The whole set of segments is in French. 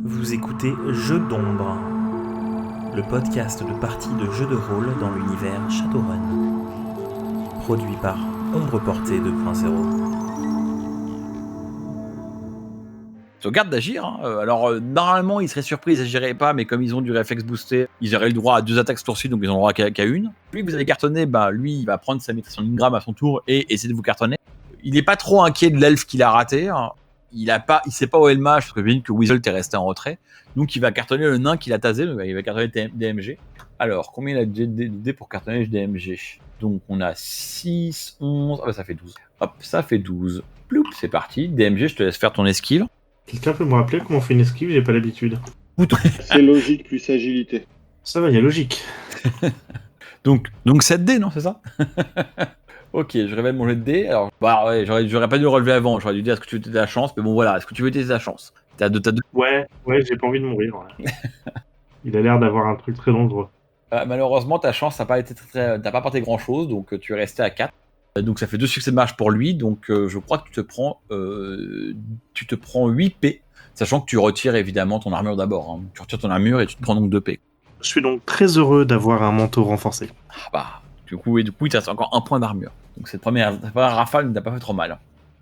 Vous écoutez Jeux d'ombre, le podcast de parties de jeux de rôle dans l'univers Shadowrun, produit par Ombre Portée 2.0. Ils regardent d'agir. Alors, normalement, ils seraient surpris, ils n'agiraient pas, mais comme ils ont du réflexe boosté, ils auraient le droit à 2 attaques tourcides, donc ils ont le droit qu'à une. Lui que vous allez cartonner, lui, il va prendre sa maîtrise en Ingram à son tour et essayer de vous cartonner. Il n'est pas trop inquiet de l'elfe qu'il a raté. Il sait pas où est le mage, parce que j'imagine que Weasel est resté en retrait. Donc, il va cartonner le nain qu'il a tasé, donc il va cartonner DMG. Alors, combien il a de dés pour cartonner le DMG? Donc, on a 6, 11, ça fait 12. Hop, ça fait 12. Ploup, c'est parti. DMG, je te laisse faire ton esquive. Quelqu'un peut me rappeler comment on fait une esquive? J'ai pas l'habitude. C'est logique plus agilité. Ça va, il y a logique. donc 7 dés, non, c'est ça? Ok, je révèle mon jet de dés. Alors, ouais, j'aurais pas dû le relever avant. J'aurais dû dire est-ce que tu veux tester la chance, mais bon, voilà. Est-ce que tu veux tester la chance? T'as deux. Ouais, j'ai pas envie de mourir. Ouais. Il a l'air d'avoir un truc très dangereux. Malheureusement, ta chance n'a pas été t'as pas apporté grand chose, donc tu es resté à 4. Donc ça fait 2 succès de marche pour lui, donc je crois que tu te prends 8 P, sachant que tu retires évidemment ton armure d'abord. Hein. Tu retires ton armure et tu te prends donc 2 P. Je suis donc très heureux d'avoir un manteau renforcé. Du coup, il te reste encore 1 point d'armure. Donc cette première rafale ne t'a pas fait trop mal.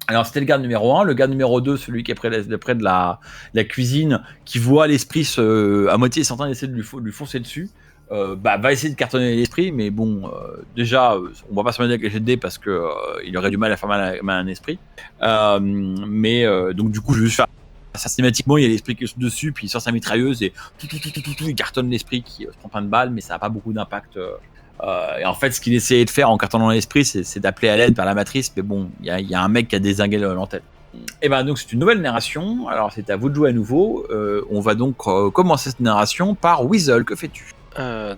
Alors c'était le garde numéro 1, le garde numéro 2, celui qui est près de la cuisine, qui voit l'esprit à moitié est en train d'essayer de lui foncer dessus. Va essayer de cartonner l'esprit, mais bon, déjà, on va pas se mettre avec les jets de dés parce que il aurait du mal à faire mal à un esprit. Donc du coup, je vais juste faire systématiquement, il y a l'esprit qui est dessus, puis il sort sa mitrailleuse et il cartonne l'esprit qui se prend plein de balles, mais ça n'a pas beaucoup d'impact. Et en fait, ce qu'il essayait de faire en cartonnant l'esprit, c'est d'appeler à l'aide par la matrice, mais bon, il y a un mec qui a dézingué l'antenne. Et donc c'est une nouvelle narration. Alors c'est à vous de jouer à nouveau. On va donc commencer cette narration par Weasel. Que fais-tu? Moi,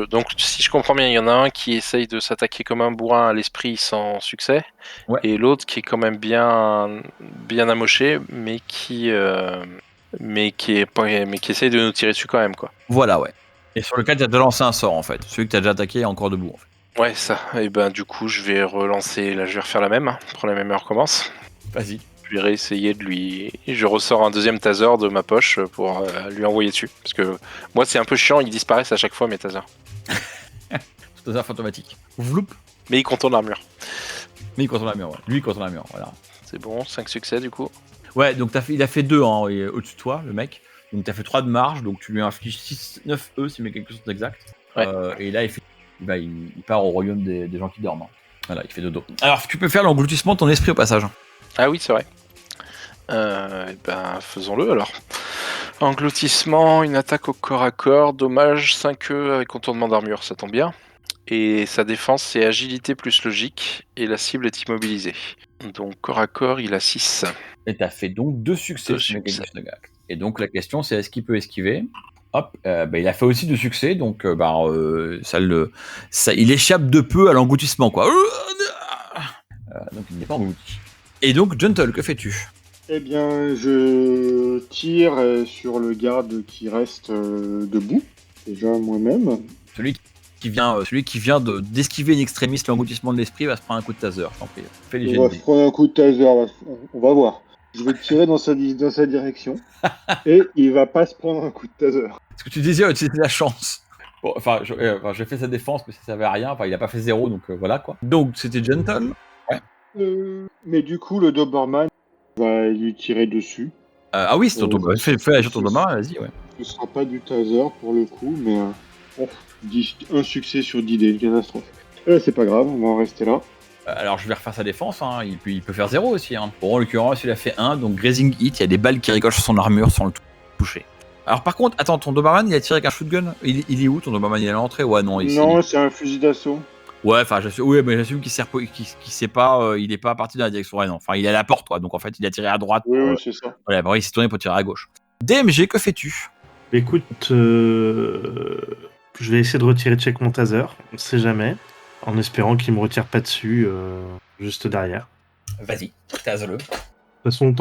donc si je comprends bien, il y en a un qui essaye de s'attaquer comme un bourrin à l'esprit sans succès, ouais. Et l'autre qui est quand même bien amoché, mais qui essaye de nous tirer dessus quand même, quoi. Voilà, ouais. Et sur lequel tu as déjà lancé un sort en fait. Celui que tu as déjà attaqué est encore debout en fait. Ouais, ça. Et du coup, je vais relancer. Là, je vais refaire la même. Pour la même heure, recommence. Vas-y. Je vais réessayer de lui. Je ressors un deuxième taser de ma poche pour lui envoyer dessus. Parce que moi, c'est un peu chiant, ils disparaissent à chaque fois, mes tasers. Taser automatique. Vloup. Mais il contourne l'armure. Ouais. Lui, il contourne l'armure, voilà. C'est bon, 5 succès du coup. Ouais, donc il a fait 2 au-dessus de toi, le mec. Donc t'as fait 3 de marge, donc tu lui infliges 9 E, si mais quelque chose d'exact. Ouais. Et là, il part au royaume des gens qui dorment. Voilà, il fait dodo. Alors, tu peux faire l'engloutissement de ton esprit au passage. Ah oui, c'est vrai. Faisons-le alors. Engloutissement, une attaque au corps à corps, dommage 5E avec contournement d'armure, ça tombe bien. Et sa défense, c'est agilité plus logique, et la cible est immobilisée. Donc corps à corps, il a 6. Et t'as fait donc 2 succès. Et donc la question, c'est est-ce qu'il peut esquiver? Hop, il a fait aussi 2 succès, donc il échappe de peu à l'engloutissement, quoi. Donc il n'est pas englouti. Et donc, Gentle, que fais-tu? Eh bien, je tire sur le garde qui reste debout, déjà moi-même. Celui qui vient d'esquiver une extrémiste l'engloutissement de l'esprit va se prendre un coup de taser, je t'en prie. Fais les On va se prendre un coup de taser, on va voir. Je vais tirer dans sa direction, et il va pas se prendre un coup de taser. Ce que tu disais, c'était la chance. Bon, j'ai fait sa défense, mais ça servait à rien. Enfin, il a pas fait 0, donc voilà, quoi. Donc, c'était Gentle. Mais du coup, le Doberman va lui tirer dessus. Ah oui, c'est ton Doberman. Fais agir ton Doberman, vas-y, ouais. Ce sera pas du taser pour le coup, mais un succès sur 10 dés, une catastrophe. C'est pas grave, on va en rester là. Alors je vais refaire sa défense, hein. Il peut faire 0 aussi. Hein. Bon, en l'occurrence, il a fait 1, donc Grazing Hit, il y a des balles qui ricochent sur son armure sans le toucher. Alors par contre, attends, ton Doberman, il a tiré avec un shotgun. Il est où ton Doberman? Il est à l'entrée? Ouais, non, ici. Non, c'est un fusil d'assaut. Ouais, mais j'assume qu'il sait pas, il est pas parti dans la direction Rennes. Enfin, il est à la porte, toi. Donc en fait, il a tiré à droite. Oui, c'est ça. Voilà, il s'est tourné pour tirer à gauche. DMG, que fais-tu? Écoute, je vais essayer de retirer check mon taser, on sait jamais, en espérant qu'il me retire pas dessus, juste derrière. Vas-y, tase-le. De toute façon, le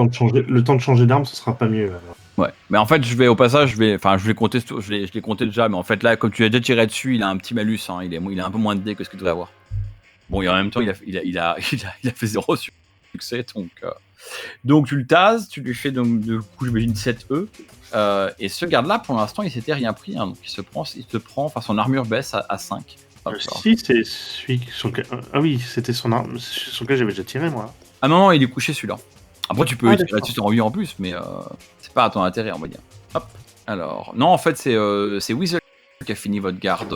temps de changer d'arme, ce sera pas mieux. Alors. Ouais, mais en fait, je l'ai compté, je l'ai compté déjà, mais en fait là, comme tu l'as déjà tiré dessus, il a un petit malus, hein, il a un peu moins de dés que ce qu'il devrait avoir. Bon, et en même temps, il a fait 0 succès, donc Donc tu le tases, tu lui fais donc de coup j'imagine 7 E. Et ce garde-là, pour l'instant, il s'était rien pris. Hein, donc il te prend, enfin son armure baisse à 5. Si, c'est celui ah oui, c'était son arme sur lequel j'avais déjà tiré, moi. Ah non, il est couché celui-là. Après, tu peux tirer d'accord. là-dessus en 8 en plus, mais c'est pas à ton intérêt, on va dire. Hop. Alors, non, en fait, c'est Weasel qui a fini votre garde.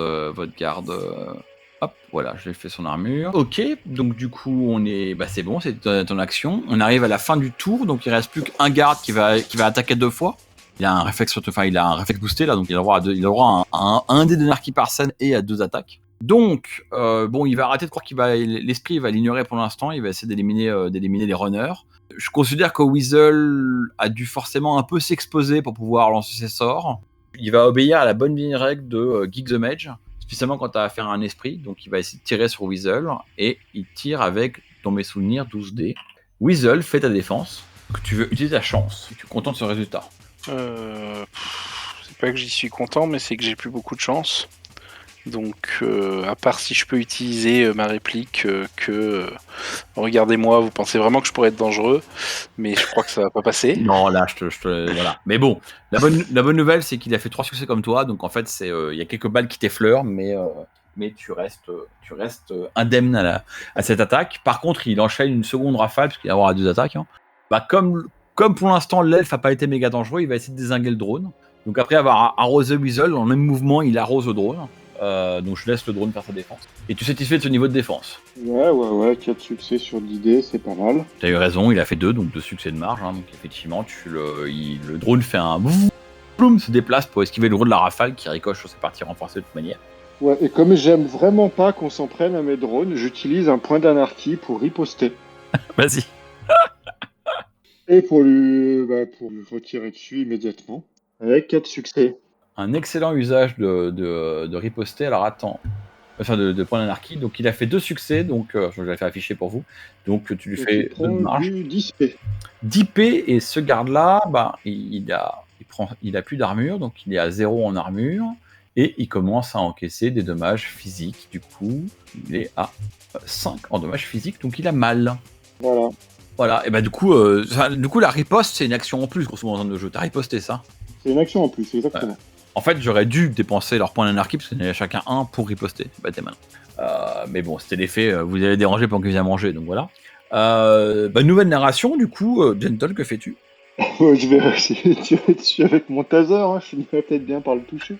Hop, voilà, j'ai fait son armure. Ok, donc du coup, on est. Bah, c'est bon, c'est ton action. On arrive à la fin du tour, donc il reste plus qu'un garde qui va attaquer 2 fois. Il a un réflexe, il a un réflexe boosté là, donc il a le droit à un dé d'anarchie par scène et à 2 attaques. Donc, bon, il va arrêter de croire l'esprit, il va l'ignorer pour l'instant, il va essayer d'éliminer les runners. Je considère que Weasel a dû forcément un peu s'exposer pour pouvoir lancer ses sorts. Il va obéir à la bonne vieille règle de Geek the Mage, spécialement quand tu as affaire à un esprit, donc il va essayer de tirer sur Weasel, et il tire avec, dans mes souvenirs, 12 dés. Weasel, fais ta défense, que tu veux utiliser ta chance, si tu es content de ce résultat. C'est pas que j'y suis content, mais c'est que j'ai plus beaucoup de chance. Donc, à part si je peux utiliser ma réplique regardez-moi, vous pensez vraiment que je pourrais être dangereux, mais je crois que ça va pas passer. Non, là, voilà. Mais bon, la bonne nouvelle, c'est qu'il a fait 3 succès comme toi, donc en fait, il y a quelques balles qui t'effleurent, mais tu restes indemne à cette attaque. Par contre, il enchaîne une seconde rafale, parce qu'il va avoir 2 attaques. Hein. Bah, comme pour l'instant, l'elfe n'a pas été méga dangereux, il va essayer de dézinguer le drone. Donc après avoir arrosé Weasel, dans le même mouvement, il arrose le drone. Donc je laisse le drone faire sa défense. Et tu es satisfait de ce niveau de défense? Ouais, 4 succès sur 10 dés, c'est pas mal. T'as eu raison, il a fait 2, donc 2 succès de marge. Hein, donc effectivement, le drone fait un boum, se déplace pour esquiver le drone de la rafale qui ricoche sur ses parties renforcées de toute manière. Ouais, et comme j'aime vraiment pas qu'on s'en prenne à mes drones, j'utilise un point d'anarchie pour riposter. Vas-y. Et pour lui retirer dessus immédiatement. Avec 4 succès. Un excellent usage de riposter. Alors attends. Enfin, de point d'anarchie. Donc il a fait 2 succès, donc je vais le faire afficher pour vous. Donc tu lui fais 2 de marge. 10 P. 10 P, et ce garde-là, bah, il a plus d'armure, donc il est à 0 en armure. Et il commence à encaisser des dommages physiques. Du coup, il est à 5 en dommages physiques, donc il a mal. Voilà, et bah du coup, la riposte, c'est une action en plus, grosso modo, dans le jeu. T'as riposté ça? C'est une action en plus, exactement. Ouais. En fait, j'aurais dû dépenser leur point d'anarchie, parce qu'il y en avait chacun un pour riposter. C'est pas t'es malin. Mais bon, c'était l'effet, vous allez déranger pendant que vous avez mangé, donc voilà. Nouvelle narration, du coup, Gentle, que fais-tu? Je vais essayer de tirer dessus avec mon taser, hein. Je finirai peut-être bien par le toucher.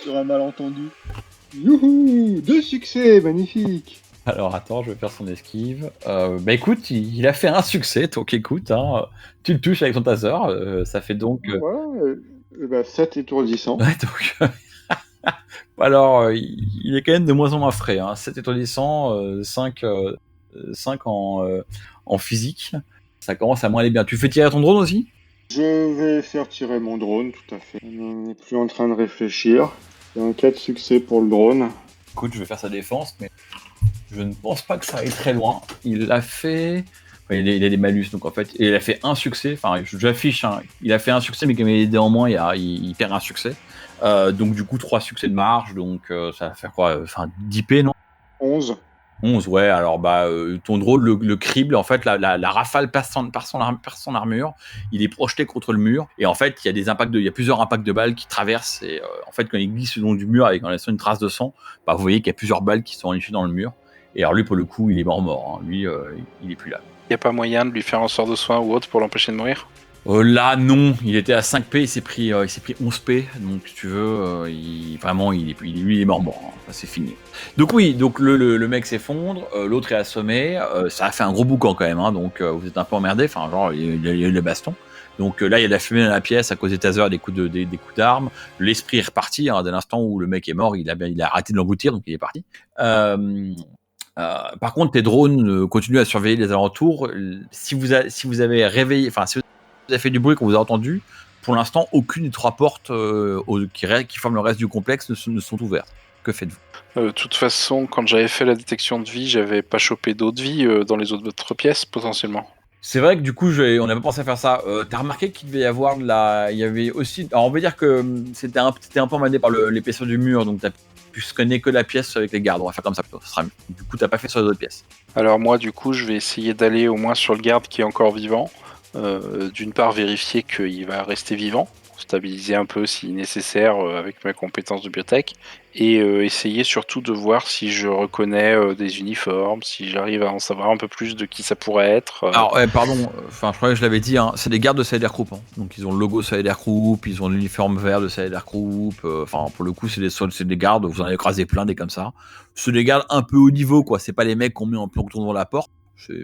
Sur un malentendu. Youhou, 2 succès, magnifique. Alors attends, je vais faire son esquive. Écoute, il a fait un succès, donc écoute, hein, tu le touches avec son taser, ça fait donc... Ouais, 7 étourdissants. Ouais, donc... Alors, il est quand même de moins en moins frais, hein. 7 étourdissants, 5 en physique. Ça commence à moins aller bien. Tu fais tirer ton drone aussi? Je vais faire tirer mon drone, tout à fait. On n'est plus en train de réfléchir. C'est un 4 succès pour le drone. Écoute, je vais faire sa défense, mais je ne pense pas que ça aille très loin. Il a fait... Enfin, il a des malus, donc en fait, il a fait un succès. Enfin, j'affiche, hein. Il a fait un succès, mais comme il est aidé en moins, il perd un succès. Donc du coup, 3 succès de marge, donc ça va faire quoi? Enfin, 10 P, non? 11. 11, ouais, alors ton drone le crible, en fait, la rafale passe par son armure, il est projeté contre le mur, et en fait, il y a plusieurs impacts de balles qui traversent, et en fait, quand il glisse le long du mur avec en laissant une trace de sang, vous voyez qu'il y a plusieurs balles qui sont enlichées dans le mur, et alors lui, pour le coup, il est mort, hein. Lui, il est plus là. Il n'y a pas moyen de lui faire un sort de soin ou autre pour l'empêcher de mourir? Là, non, il était à 5 P, il s'est pris 11 P, donc si tu veux, lui, il est mort, hein. C'est fini. Donc oui, donc le mec s'effondre, l'autre est assommé, ça a fait un gros boucan quand même, hein, donc vous êtes un peu emmerdé, enfin genre il y a eu le baston. Donc là il y a de la fumée dans la pièce à cause des tasers, des coups d'armes. L'esprit est reparti, hein, dès l'instant où le mec est mort, il a arrêté de l'engloutir, donc il est parti. Par contre, tes drones continuent à surveiller les alentours. Si vous avez réveillé, enfin si vous avez fait du bruit qu'on vous a entendu, pour l'instant aucune des 3 portes qui forment le reste du complexe ne sont ouvertes. Que faites-vous? De toute façon, quand j'avais fait la détection de vie, j'avais pas chopé d'autres vies dans les autres pièces, potentiellement. C'est vrai que du coup, on n'avait pas pensé à faire ça. T'as remarqué qu'il devait y avoir il y avait aussi... Alors on va dire que c'était un peu emmerdé par l'épaisseur du mur, donc t'as pu tu scannais que la pièce avec les gardes. On va faire comme ça plutôt. Ça sera mieux. Du coup, t'as pas fait sur les autres pièces. Alors moi, du coup, je vais essayer d'aller au moins sur le garde qui est encore vivant. D'une part, vérifier qu'il va rester vivant, stabiliser un peu si nécessaire avec ma compétence de biotech, et essayer surtout de voir si je reconnais des uniformes, si j'arrive à en savoir un peu plus de qui ça pourrait être. Alors, pardon, je croyais que je l'avais dit, hein, c'est des gardes de Cyder Group. Hein. Donc, ils ont le logo Cyder Group, ils ont l'uniforme vert de Cyder Group. Pour le coup, c'est des gardes, vous en avez écrasé plein des comme ça. C'est des gardes un peu haut niveau, quoi. C'est pas les mecs qu'on met en planton devant la porte.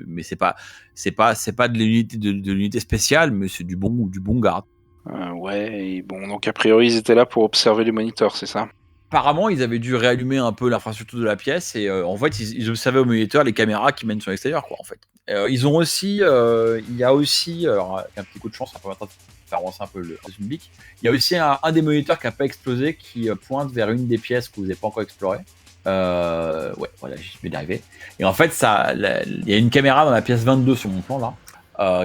Mais c'est pas de l'unité spéciale, mais c'est du bon garde. Ouais, et bon, donc a priori, ils étaient là pour observer les moniteurs, c'est ça? Apparemment, ils avaient dû réallumer un peu l'infrastructure de la pièce et en fait, ils observaient au moniteur les caméras qui mènent sur l'extérieur, quoi, en fait. Ils ont aussi, il y a aussi, alors avec un petit coup de chance, ça permettra de faire avancer un peu le public. Il y a aussi un des moniteurs qui n'a pas explosé qui pointe vers une des pièces que vous n'avez pas encore explorées. Ouais, voilà, j'y vais d'arriver. Et en fait, il y a une caméra dans la pièce 22 sur mon plan là.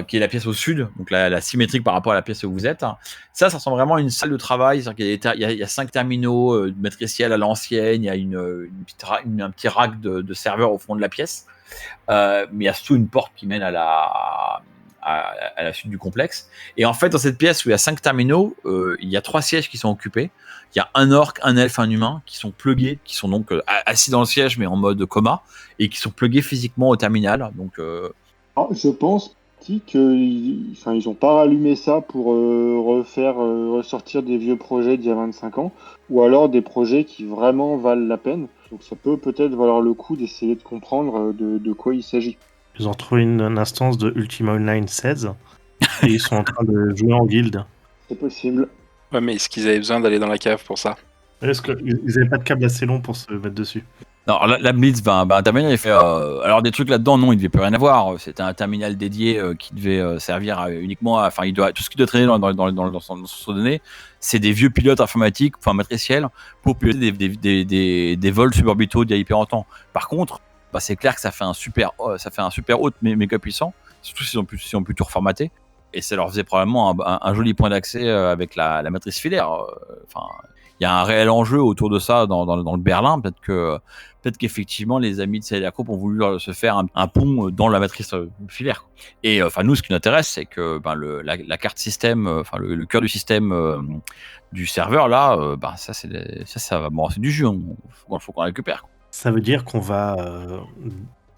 Qui est la pièce au sud, donc la symétrique par rapport à la pièce où vous êtes. Ça ressemble vraiment à une salle de travail. C'est-à-dire qu'il y a 5 terminaux matriciels à l'ancienne, il y a un petit rack de serveurs au fond de la pièce, mais il y a surtout une porte qui mène à la suite du complexe. Et en fait, dans cette pièce où il y a 5 terminaux, il y a 3 sièges qui sont occupés. Il y a un orc, un elfe, un humain qui sont plugués, qui sont donc assis dans le siège mais en mode coma, et qui sont plugués physiquement au terminal. Donc, je pense qu'ils n'ont pas rallumé ça pour ressortir des vieux projets d'il y a 25 ans, ou alors des projets qui vraiment valent la peine. Donc ça peut-être valoir le coup d'essayer de comprendre de quoi il s'agit. Ils ont trouvé une instance de Ultima Online 16 et ils sont en train de jouer en guilde. C'est possible. Ouais, mais est-ce qu'ils avaient besoin d'aller dans la cave pour ça? Est-ce qu'ils n'avaient pas de câble assez long pour se mettre dessus? alors la Blitz va intervenir et fait alors des trucs là-dedans, non, il devait plus rien avoir. C'était un terminal dédié qui devait servir uniquement à, tout ce qui doit traîner dans son données, c'est des vieux pilotes informatiques, matriciels, pour piloter des vols suborbitaux d'il y a hyper longtemps. Par contre, c'est clair que ça fait un super hôte méga puissant, surtout s'ils ont pu tout reformater, et ça leur faisait probablement un joli point d'accès avec la matrice filaire. Il y a un réel enjeu autour de ça dans le Berlin. Peut-être qu'effectivement les amis de Cyder Group ont voulu se faire un pont dans la matrice filaire. Et nous, ce qui nous intéresse, c'est que la carte système, le cœur du système du serveur là, ça va c'est du jus. Faut qu'on récupère. Ça veut dire qu'on va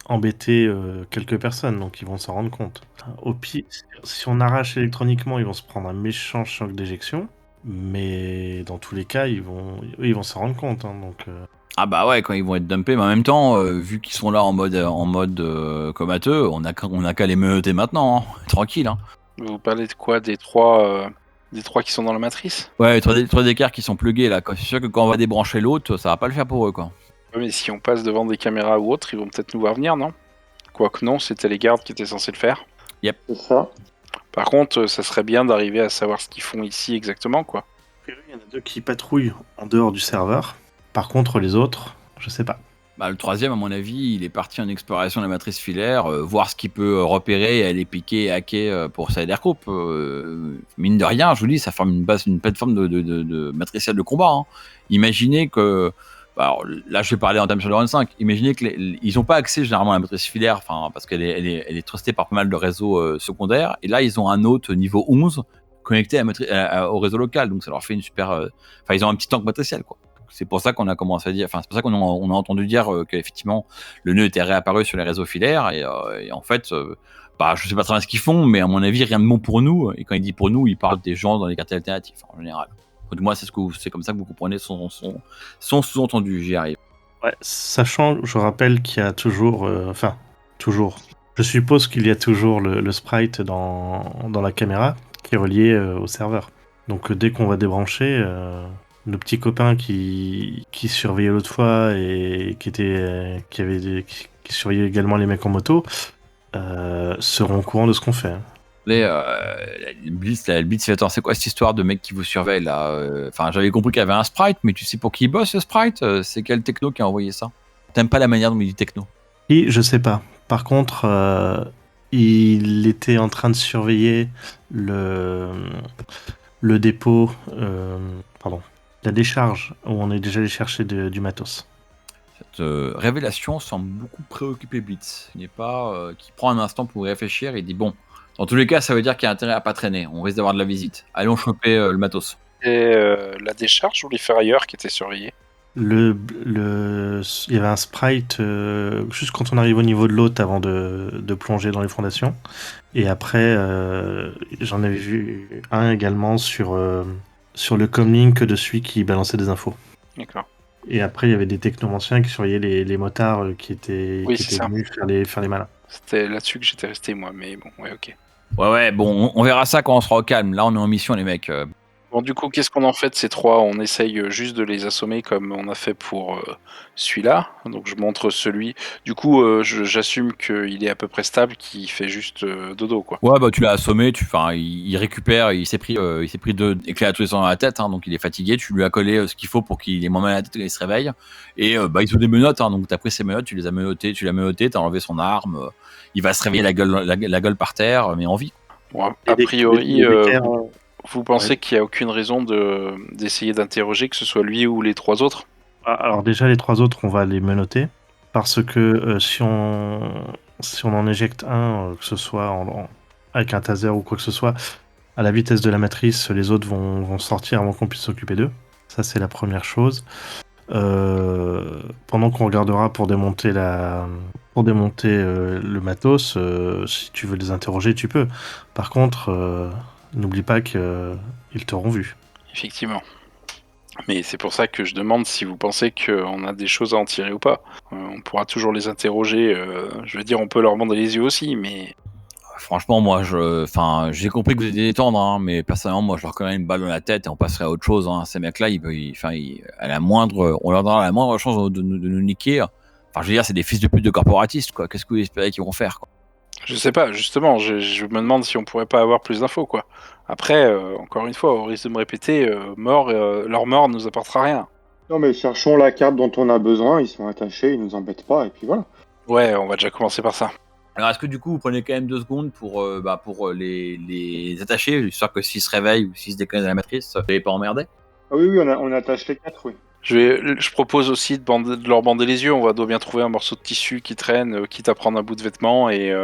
embêter quelques personnes, donc ils vont s'en rendre compte. Au pire, si on arrache électroniquement, ils vont se prendre un méchant choc d'éjection. Mais dans tous les cas, ils vont s'en rendre compte. Hein, donc, Ah bah ouais, quand ils vont être dumpés, mais en même temps, vu qu'ils sont là en mode comateux, on a qu'à les menotter maintenant, hein. Tranquille. Hein. Vous parlez de quoi? Des trois qui sont dans la matrice? Ouais, les trois écarts qui sont plugués là. C'est sûr que quand on va débrancher l'autre, ça va pas le faire pour eux, quoi. Ouais, mais si on passe devant des caméras ou autres, ils vont peut-être nous voir venir, non? Quoique non, c'était les gardes qui étaient censés le faire. Yep. C'est ça. Par contre, ça serait bien d'arriver à savoir ce qu'ils font ici exactement, quoi. il y en a 2 qui patrouillent en dehors du serveur. Par contre, les autres, je sais pas. Le troisième, à mon avis, il est parti en exploration de la matrice filaire, voir ce qu'il peut repérer et aller piquer et hacker pour Cyder Group. Mine de rien, je vous dis, ça forme une plateforme de matricielle de combat. Hein. Imaginez que... Alors, là, je vais parler en termes de Shadowrun 5. Imaginez qu'ils n'ont pas accès généralement à la matrice filaire, parce qu'elle est trustée par pas mal de réseaux secondaires. Et là, ils ont un hôte niveau 11 connecté au réseau local. Donc, ça leur fait une super... ils ont un petit tank matriciel, quoi. C'est pour ça qu'on a commencé à dire... c'est pour ça qu'on a entendu dire qu'effectivement, le nœud était réapparu sur les réseaux filaires. Et en fait, je sais pas très bien ce qu'ils font, mais à mon avis, rien de bon pour nous. Et quand il dit pour nous, il parle des gens dans les quartiers alternatifs, en général. Moi, c'est comme ça que vous comprenez son sous-entendu, j'y arrive. Ouais, sachant, je rappelle qu'il y a toujours... toujours. Je suppose qu'il y a toujours le sprite dans la caméra qui est relié au serveur. Donc dès qu'on va débrancher, nos petits copains qui surveillaient l'autre fois et qui surveillaient également les mecs en moto seront au courant de ce qu'on fait. Le Blitz, fait attends, c'est quoi cette histoire de mec qui vous surveille là? J'avais compris qu'il y avait un sprite, mais tu sais pour qui il bosse ce sprite? C'est quel techno qui a envoyé ça? T'aimes pas la manière dont il dit techno? Et je sais pas. Par contre, il était en train de surveiller le dépôt. la décharge où on est déjà allé chercher du matos. Cette révélation semble beaucoup préoccuper Blitz. Il n'est pas qui prend un instant pour réfléchir et dit bon, dans tous les cas, ça veut dire qu'il y a intérêt à pas traîner. On risque d'avoir de la visite. Allons choper le matos. Et la décharge ou les ferrailleurs qui étaient surveillés? Il y avait un sprite juste quand on arrive au niveau de l'hôte avant de plonger dans les fondations. Et après, j'en avais vu un également sur le comlink de celui qui balançait des infos. D'accord. Et après, il y avait des technomanciens qui surveillaient les motards qui étaient ça. venus faire les malins. C'était là-dessus que j'étais resté, moi, mais bon, ouais, ok. Ouais, bon, on verra ça quand on sera au calme. Là, on est en mission, les mecs. Bon, du coup, qu'est-ce qu'on en fait de ces trois? On essaye juste de les assommer comme on a fait pour celui-là. Donc, je montre celui. Du coup, j'assume qu'il est à peu près stable, qu'il fait juste dodo, quoi. Ouais, bah tu l'as assommé, il récupère, il s'est pris 2 éclairs à tous les sens dans la tête, hein, donc il est fatigué, tu lui as collé ce qu'il faut pour qu'il ait moins mal à la tête quand il se réveille, et bah ils ont des menottes, hein, donc t'as pris ses menottes, tu l'as menotté, t'as enlevé son arme, il va se réveiller la gueule par terre, mais en vie. Bon, Et a des- priori, des éclairs, vous pensez ouais. qu'il n'y a aucune raison d'essayer d'interroger, que ce soit lui ou les trois autres? Alors déjà, les trois autres, on va les menotter. Parce que si on en éjecte un, que ce soit avec un taser ou quoi que ce soit, à la vitesse de la matrice, les autres vont sortir avant qu'on puisse s'occuper d'eux. Ça, c'est la première chose. Pendant qu'on regardera pour démonter le matos, si tu veux les interroger, tu peux. Par contre, n'oublie pas qu'ils t'auront vu. Effectivement. Mais c'est pour ça que je demande si vous pensez qu'on a des choses à en tirer ou pas. On pourra toujours les interroger. Je veux dire, on peut leur bander les yeux aussi, mais Franchement, moi, j'ai compris que vous étiez détendre, hein, mais personnellement, moi, je leur connais une balle dans la tête et on passerait à autre chose. Hein. Ces mecs-là, à la moindre, on leur donnera la moindre chance de nous niquer. Enfin, je veux dire, c'est des fils de pute de corporatistes, quoi. Qu'est-ce que vous espérez qu'ils vont faire, quoi? je sais pas. Justement, je me demande si on pourrait pas avoir plus d'infos, quoi. Après, encore une fois, au risque de me répéter, leur mort nous apportera rien. Non, mais cherchons la carte dont on a besoin, ils sont attachés, ils nous embêtent pas, et puis voilà. Ouais, on va déjà commencer par ça. Alors, est-ce que du coup, vous prenez quand même 2 secondes pour les attacher, histoire que s'ils se réveillent ou s'ils se déconnectent de la matrice, vous n'allez pas emmerder? Ah oui, on attache les 4, oui. Je propose aussi de leur bander les yeux. Doit bien trouver un morceau de tissu qui traîne, quitte à prendre un bout de vêtement et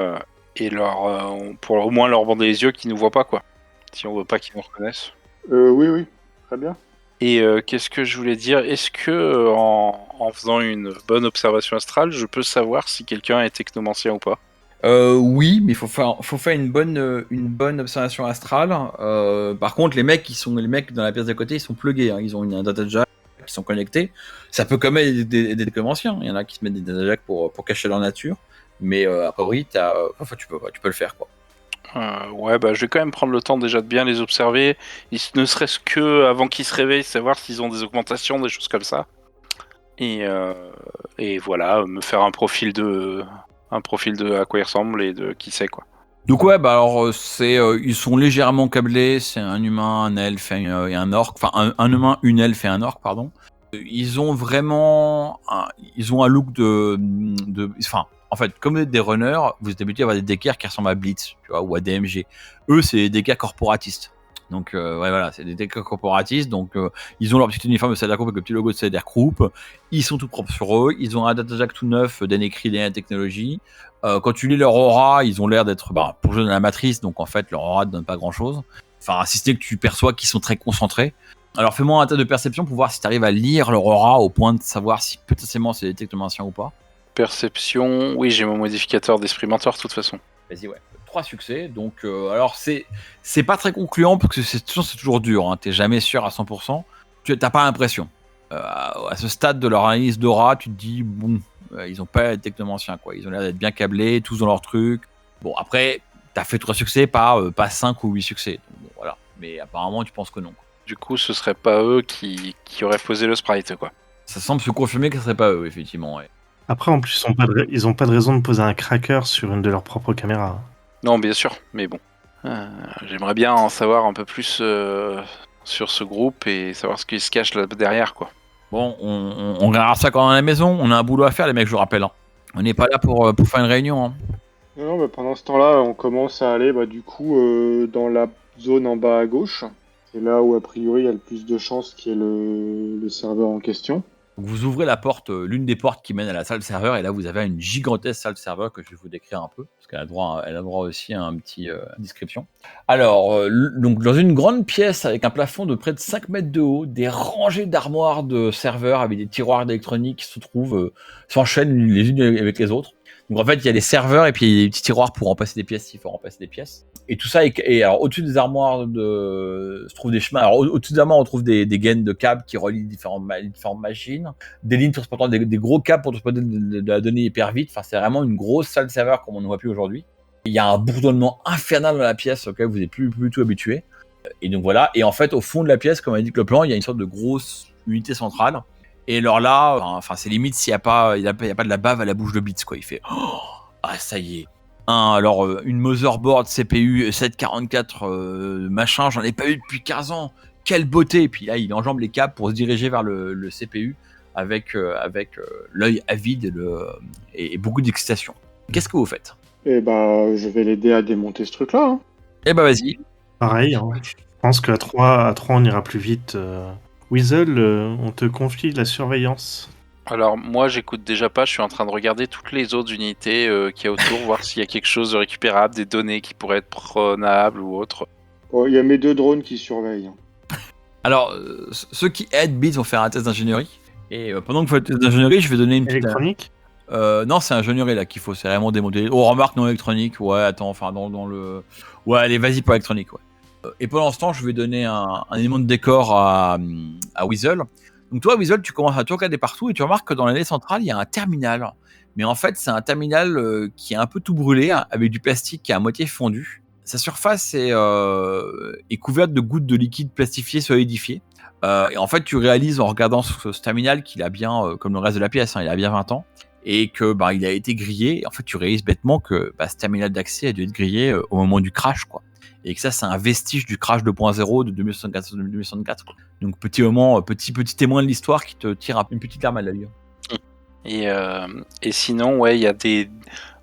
pour au moins leur bander les yeux qu'ils nous voient pas, quoi. Si on veut pas qu'ils nous reconnaissent. Oui, très bien. Et qu'est-ce que je voulais dire? Est-ce que en faisant une bonne observation astrale, je peux savoir si quelqu'un est technomancien ou pas? Oui, mais il faut faire une bonne observation astrale. Par contre, les mecs dans la pièce d'à côté, ils sont plugués. Hein. Ils ont un data jack, ils sont connectés. Ça peut quand même être des commenciens. Il y en a qui se mettent des data jacks pour cacher leur nature. Mais a priori, tu peux le faire, quoi. Ouais, bah je vais quand même prendre le temps déjà de bien les observer, ne serait-ce que avant qu'ils se réveillent, savoir s'ils ont des augmentations, des choses comme ça. Et voilà, me faire un profil de à quoi ils ressemblent et de qui c'est, quoi. Donc ouais, bah alors ils sont légèrement câblés. C'est un humain, un elfe et un orc. Enfin, un humain, une elfe et un orc, pardon. Ils ont vraiment, ils ont un look enfin, en fait, comme des runners, vous êtes habitué à avoir des deckers qui ressemblent à Blitz, tu vois, ou à DMG. Eux, c'est des deckers corporatistes. Donc ouais, voilà, c'est des deckers corporatistes. Donc ils ont leur petit uniforme de Sadako avec le petit logo de Sadar Group. Ils sont tout propres sur eux. Ils ont un datajack tout neuf d'Anecry DNA Technologies. Quand tu lis leur aura, ils ont l'air d'être plongés dans la matrice. Donc en fait, leur aura ne donne pas grand chose. Enfin, si ce n'est que tu perçois qu'ils sont très concentrés. Alors fais-moi un tas de perception pour voir si tu arrives à lire leur aura au point de savoir si potentiellement c'est des technomanciens ou pas. Perception, oui, j'ai mon modificateur d'esprit mentor de toute façon. Vas-y, ouais. 3 succès, donc alors c'est pas très concluant parce que c'est toujours dur, hein. T'es jamais sûr à 100%. Tu n'as pas l'impression. À ce stade de leur analyse d'aura, tu te dis, bon, ils ont pas été technomanciens, quoi. Ils ont l'air d'être bien câblés, tous dans leur truc. Bon, après, t'as fait 3 succès, pas 5 ou 8 succès. Donc, bon, voilà. Mais apparemment, tu penses que non, quoi. Du coup, ce serait pas eux qui auraient posé le sprite, quoi. Ça semble se confirmer que ce serait pas eux, effectivement. Ouais. Après, en plus, ils ont pas de raison de poser un cracker sur une de leurs propres caméras. Non, bien sûr, mais bon. J'aimerais bien en savoir un peu plus sur ce groupe et savoir ce qui se cache là derrière, quoi. Bon, on regardera ça quand on est à la maison. On a un boulot à faire, les mecs, je vous rappelle. Hein. On n'est pas là pour faire une réunion. Hein. Non, mais pendant ce temps-là, on commence à aller du coup dans la zone en bas à gauche. C'est là où, a priori, il y a le plus de chances qu'il y ait le serveur en question. Donc vous ouvrez la porte, l'une des portes qui mène à la salle serveur, et là vous avez une gigantesque salle serveur que je vais vous décrire un peu, parce qu'elle a droit aussi à un petit description. Alors, donc dans une grande pièce avec un plafond de près de 5 mètres de haut, des rangées d'armoires de serveurs avec des tiroirs électroniques qui se trouvent, s'enchaînent les unes avec les autres. Donc en fait, il y a des serveurs et puis il y a des petits tiroirs pour remplacer des pièces s'il faut remplacer des pièces. Et tout ça, et alors au-dessus des armoires se trouvent des chemins. Alors au-dessus des armoires, on trouve des gaines de câbles qui relient différentes machines, des lignes transportant des gros câbles pour transporter de la donnée hyper vite. Enfin, c'est vraiment une grosse salle serveur comme on ne voit plus aujourd'hui. Il y a un bourdonnement infernal dans la pièce auquel vous n'êtes plus du tout habitué. Et donc voilà. Et en fait, au fond de la pièce, comme indique le plan, il y a une sorte de grosse unité centrale. Et alors là, enfin, c'est limite s'il n'y a pas de la bave à la bouche de Blitz, quoi. Il fait ah, ça y est. Une motherboard CPU 744 machin, j'en ai pas eu depuis 15 ans. Quelle beauté. Et puis là, il enjambe les câbles pour se diriger vers le CPU avec l'œil avide et beaucoup d'excitation. Qu'est-ce que vous faites? Et bah, je vais l'aider à démonter ce truc-là. Hein. Eh bah vas-y. Pareil, hein. Je pense qu'à 3, on ira plus vite. Weasel, on te confie la surveillance. Alors moi j'écoute déjà pas, je suis en train de regarder toutes les autres unités qu'il y a autour, voir s'il y a quelque chose de récupérable, des données qui pourraient être prenables ou autre. Oh, il y a mes 2 drones qui surveillent. Alors, ceux qui aident Blitz vont faire un test d'ingénierie. Et pendant que vous faites le test d'ingénierie, je vais donner une petite... Électronique non, c'est ingénierie là qu'il faut, c'est vraiment démonter. Oh, remarque non électronique, ouais, attends, enfin dans le... Ouais, allez, vas-y pour électronique, ouais. Et pendant ce temps, je vais donner un élément de décor à Weasel. Donc toi, Weasel, tu commences à tout regarder partout et tu remarques que dans l'allée centrale, il y a un terminal. Mais en fait, c'est un terminal qui est un peu tout brûlé, hein, avec du plastique qui est à moitié fondu. Sa surface est couverte de gouttes de liquide plastifié solidifié. Et en fait, tu réalises en regardant ce terminal qu'il a bien, comme le reste de la pièce, hein, il a bien 20 ans. Et que il a été grillé. Et en fait, tu réalises bêtement que ce terminal d'accès a dû être grillé au moment du crash, quoi. Et que ça, c'est un vestige du crash 2.0 de 2064. Donc, petit témoin de l'histoire qui te tire une petite larme à l'œil. Et sinon, ouais, il y a des...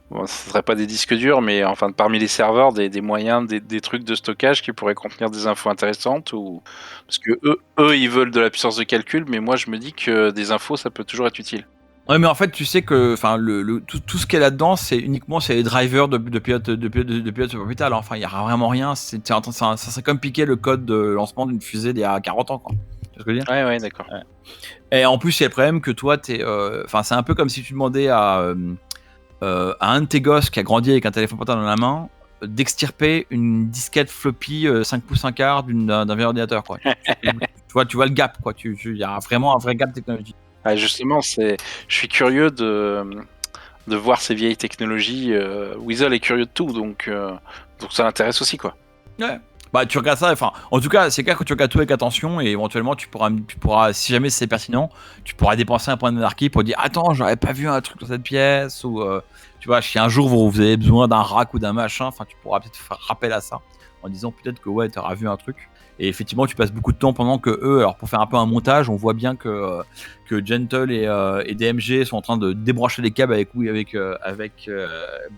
Bon, ce ne serait pas des disques durs, mais enfin, parmi les serveurs, des moyens, des trucs de stockage qui pourraient contenir des infos intéressantes ou... Parce que eux, ils veulent de la puissance de calcul, mais moi, je me dis que des infos, ça peut toujours être utile. Ouais, mais en fait, tu sais que tout ce qu'il y a là-dedans, c'est les drivers de pilote sur orbital. Hein. Enfin, il n'y a vraiment rien. Ça serait comme piquer le code de lancement d'une fusée d'il y a 40 ans, quoi. Tu vois ce que je veux dire ? Ouais, d'accord. Ouais. Et en plus, il y a le problème que toi, c'est un peu comme si tu demandais à un de tes gosses qui a grandi avec un téléphone portable dans la main d'extirper une disquette floppy 5 pouces 1 quart d'un vieil ordinateur, quoi. tu vois le gap, quoi. Il y a vraiment un vrai gap technologique. Ah, justement, je suis curieux de voir ces vieilles technologies. Weasel est curieux de tout, donc ça l'intéresse aussi, quoi. Ouais. Tu regardes ça, enfin, en tout cas, c'est clair que tu regardes tout avec attention et éventuellement, tu pourras, si jamais c'est pertinent, tu pourras dépenser un point d'anarchie pour dire attends, j'aurais pas vu un truc dans cette pièce ou tu vois, si un jour vous avez besoin d'un rack ou d'un machin, enfin, tu pourras peut-être faire rappel à ça en disant peut-être que ouais, t'auras vu un truc. Et effectivement, tu passes beaucoup de temps pendant que eux, alors pour faire un peu un montage, on voit bien que Gentle et DMG sont en train de débrancher les câbles avec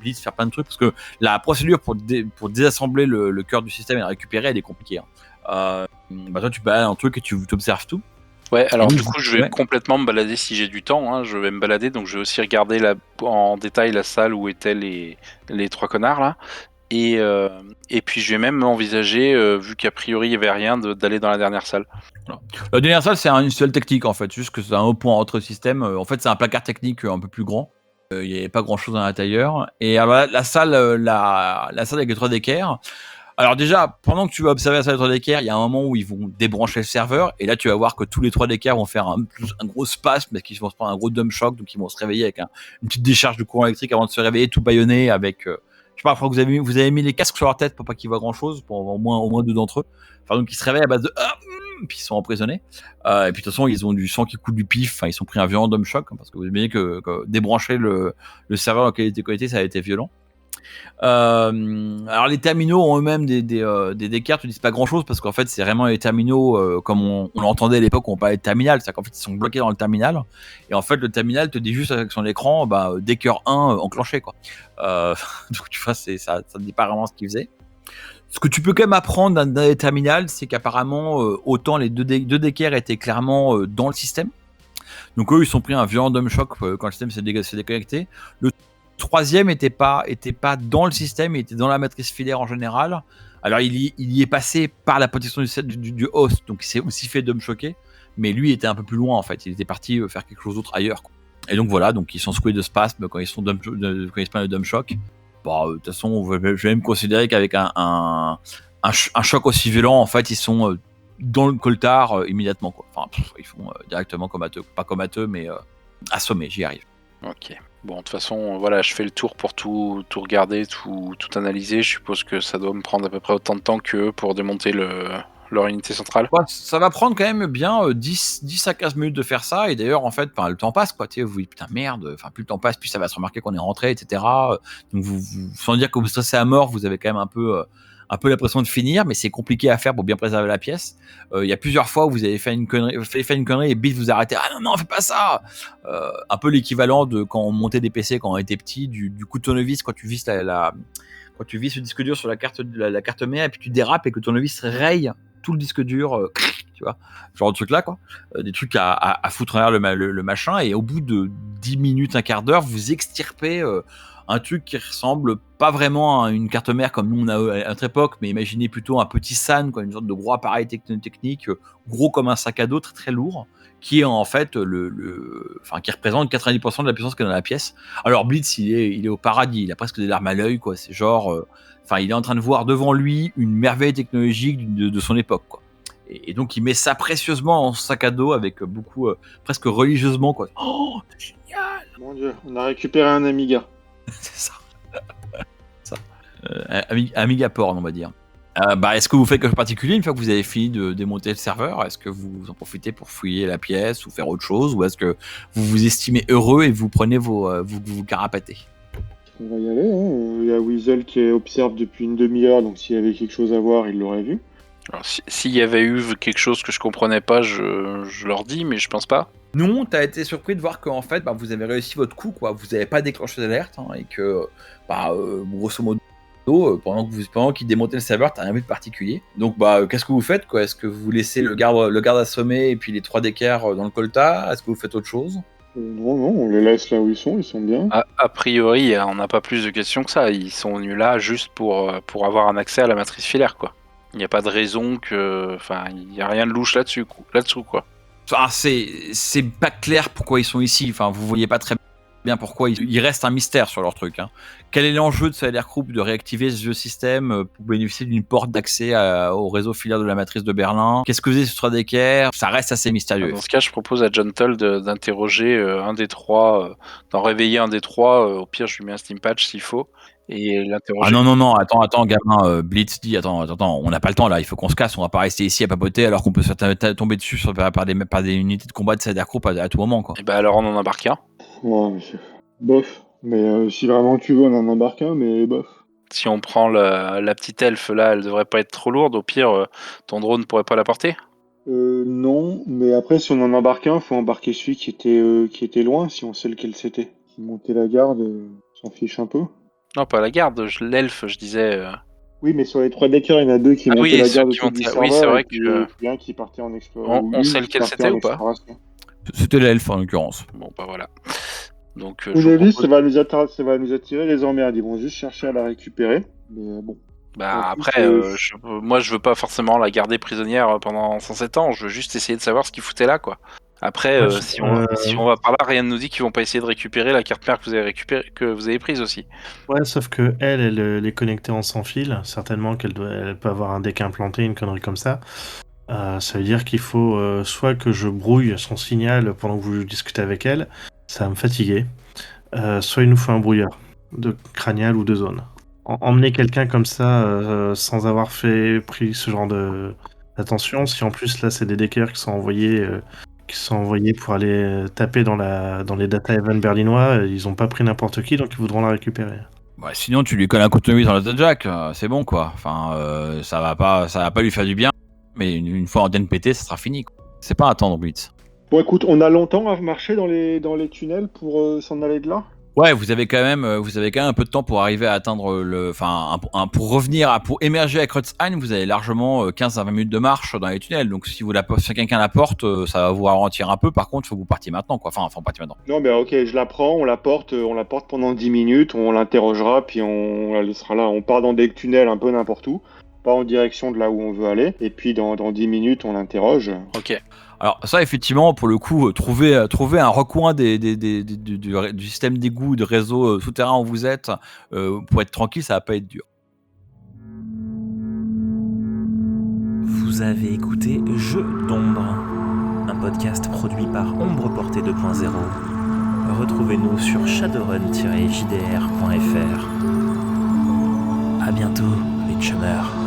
Blitz, faire plein de trucs, parce que la procédure pour désassembler le cœur du système et le récupérer, elle est compliquée. Hein. Toi, tu balades un truc et tu observes tout. Ouais, alors du coup, je vais complètement me balader si j'ai du temps. Hein, je vais me balader, donc je vais aussi regarder en détail la salle où étaient les 3 connards là. Et puis je vais même envisager, vu qu'a priori il n'y avait rien, d'aller dans la dernière salle. Voilà. La dernière salle, c'est une seule technique en fait, juste que c'est un haut point entre systèmes. En fait, c'est un placard technique un peu plus grand. Il n'y avait pas grand chose à l'intérieur. Et alors la salle avec les 3 d'équerre. Alors déjà, pendant que tu vas observer la salle des 3 d'équerre, il y a un moment où ils vont débrancher le serveur. Et là, tu vas voir que tous les 3 d'équerre vont faire un gros spasme parce qu'ils vont se prendre un gros dump shock. Donc ils vont se réveiller avec une petite décharge de courant électrique avant de se réveiller tout bâillonné avec... je sais pas, je crois que vous avez mis les casques sur leur tête pour pas qu'ils voient grand chose, pour au moins 2 d'entre eux. Enfin, donc ils se réveillent à base de puis ils sont emprisonnés. Et puis de toute façon, ils ont du sang qui coule du pif. Enfin, ils sont pris un violent dump shock, hein, parce que vous imaginez que débrancher le serveur dans lequel il était connecté, ça a été violent. Alors les terminaux ont eux-mêmes des cartes, ne disent pas grand chose parce qu'en fait c'est vraiment les terminaux comme on l'entendait à l'époque où on parlait de terminal, c'est-à-dire qu'en fait ils sont bloqués dans le terminal et en fait le terminal te dit juste avec son écran Decker 1 enclenché, quoi. Donc tu vois, ça ne dit pas vraiment ce qu'il faisait. Ce que tu peux quand même apprendre dans les terminals, c'est qu'apparemment, autant les deux d'équerre étaient clairement dans le système. Donc eux, ils sont pris un violent dump shock quand le système s'est déconnecté. Le troisième était pas dans le système, il était dans la matrice filaire en général. Alors il y est passé par la protection du host, donc il s'est aussi fait dump shocker. Mais lui était un peu plus loin en fait, il était parti faire quelque chose d'autre ailleurs, quoi. Et donc voilà, donc ils sont secoués de spasme quand ils se prennent le dump shock. Bon, de toute façon, je vais même considérer qu'avec un choc aussi violent, en fait, ils sont dans le coltard immédiatement, quoi. Enfin, ils font directement comateux, pas comateux, mais assommés, j'y arrive. Ok. Bon, de toute façon, voilà, je fais le tour pour tout regarder, tout analyser. Je suppose que ça doit me prendre à peu près autant de temps qu'eux pour démonter leur unité centrale. Ouais, ça va prendre quand même bien 10 à 15 minutes de faire ça, et d'ailleurs, en fait, le temps passe, quoi. Tu sais, vous dites, putain, merde, enfin, plus le temps passe, plus ça va se remarquer qu'on est rentré, etc. Donc, sans dire que vous stressez à mort, vous avez quand même un peu l'impression de finir, mais c'est compliqué à faire pour bien préserver la pièce. Il y a plusieurs fois où vous avez fait une connerie et bite vous arrêtez. Ah non, fais pas ça. Un peu l'équivalent de quand on montait des PC quand on était petit, du coup de tournevis quand tu vis quand tu vis le disque dur sur la carte mère et puis tu dérapes et que ton tournevis raye tout le disque dur, tu vois, genre de truc là, quoi. Des trucs à foutre en l'air le machin, et au bout de 10 minutes, un quart d'heure, vous extirpez un truc qui ressemble pas vraiment à une carte mère comme nous on a à notre époque, mais imaginez plutôt un petit SAN, quoi, une sorte de gros appareil technique, gros comme un sac à dos, très très lourd, qui est en fait qui représente 90% de la puissance qu'il y a dans la pièce. Alors Blitz, il est au paradis, il a presque des larmes à l'œil, quoi. C'est genre, il est en train de voir devant lui une merveille technologique de son époque, quoi. Et donc il met ça précieusement dans son sac à dos avec beaucoup, presque religieusement, quoi. Oh, c'est génial. Mon Dieu, on a récupéré un Amiga. C'est ça. Amiga porn, on va dire. Est-ce que vous faites quelque chose de particulier une fois que vous avez fini de démonter le serveur? Est-ce que vous en profitez pour fouiller la pièce ou faire autre chose, ou est-ce que vous vous estimez heureux et vous prenez vous carapatez? On va y aller, hein. Il y a Weasel qui observe depuis une demi-heure, donc s'il y avait quelque chose à voir, il l'aurait vu. Alors, s'il y avait eu quelque chose que je comprenais pas, je leur dis, mais je pense pas. Non, t'as été surpris de voir qu'en fait, vous avez réussi votre coup, quoi. Vous n'avez pas déclenché d'alerte, hein, et que, grosso modo, pendant qu'il démontait le serveur, t'as rien vu de particulier. Donc, qu'est-ce que vous faites, quoi? Est-ce que vous laissez le garde assommé et puis les 3 d'équerre dans le coltard? Est-ce que vous faites autre chose? Non, on les laisse là où ils sont bien. A priori, on n'a pas plus de questions que ça. Ils sont venus là juste pour avoir un accès à la matrice filaire, quoi. Il n'y a pas de raison que... Enfin, il n'y a rien de louche là-dessous, quoi. Enfin, c'est pas clair pourquoi ils sont ici. Enfin, vous voyez pas très bien pourquoi. Il reste un mystère sur leur truc, hein. Quel est l'enjeu de Cyber Group de réactiver ce vieux système pour bénéficier d'une porte d'accès au réseau filaire de la matrice de Berlin? Qu'est-ce que vous avez sur 3 d'équerre? Ça reste assez mystérieux. Dans ce cas, je propose à John Tull d'interroger un des trois, d'en réveiller un des trois. Au pire, je lui mets un steam patch s'il faut. Et l'interroger. Ah non, attends, gamin, Blitz dit, attends, on n'a pas le temps là, il faut qu'on se casse, on va pas rester ici à papoter alors qu'on peut se faire tomber dessus par des unités de combat de Cyber Group à tout moment, quoi. Et alors on en embarque un. Ouais, mais bof. Mais si vraiment tu veux, on en embarque un, mais bof. Si on prend la petite elfe là, elle devrait pas être trop lourde. Au pire, ton drone pourrait pas la porter. Non, mais après, si on en embarque un, faut embarquer celui qui était loin, si on sait lequel c'était. Monter la garde, s'en fiche un peu. Non, pas la garde, l'elfe, je disais. Oui, mais sur les 3 deckers, il y en a 2 qui montaient la garde autour du serveur. Oui, c'est vrai que... Il y a un qui partait en exploration. On sait lequel c'était ou pas? C'était l'elfe en l'occurrence. Bon, voilà. Donc, ça va nous attirer les emmerdes. Ils vont juste chercher à la récupérer. Mais bon. Après, moi, je veux pas forcément la garder prisonnière pendant 107 ans. Je veux juste essayer de savoir ce qu'ils foutaient là, quoi. Après, si on va par là, rien ne nous dit qu'ils vont pas essayer de récupérer la carte mère que vous avez prise aussi. Ouais, sauf que elle est connectée en sans fil. Certainement qu'elle peut avoir un deck implanté, une connerie comme ça. Ça veut dire qu'il faut soit que je brouille son signal pendant que vous discutez avec elle, ça va me fatiguer. Soit il nous faut un brouilleur de cranial ou de zone. Emmener quelqu'un comme ça sans avoir pris ce genre d'attention, si en plus là c'est des deckers qui sont envoyés pour aller taper dans les data events berlinois, ils ont pas pris n'importe qui, donc ils voudront la récupérer. Sinon tu lui colles un coup de tournevis dans le data jack, c'est bon, quoi. Enfin, ça va pas lui faire du bien, mais une fois antenne pétée, ça sera fini, quoi. C'est pas attendre Blitz. Bon, écoute, on a longtemps à marcher dans les tunnels pour s'en aller de là. Ouais, vous avez quand même un peu de temps pour arriver à atteindre pour revenir, pour émerger à Kreuzheim, vous avez largement 15 à 20 minutes de marche dans les tunnels. Donc si quelqu'un la porte, ça va vous ralentir un peu. Par contre, il faut que vous partiez maintenant, quoi. Enfin, partiez maintenant. Non, mais ok, je la prends, on la porte pendant 10 minutes, on l'interrogera, puis on la laissera là. On part dans des tunnels un peu n'importe où, pas en direction de là où on veut aller, et puis dans 10 minutes, on l'interroge. Ok. Alors ça, effectivement, pour le coup, trouver un recoin du système d'égout, de réseau souterrain où vous êtes, pour être tranquille, ça va pas être dur. Vous avez écouté Jeux d'ombre, un podcast produit par Ombre Portée 2.0. Retrouvez-nous sur shadowrun-jdr.fr. À bientôt, les chummers.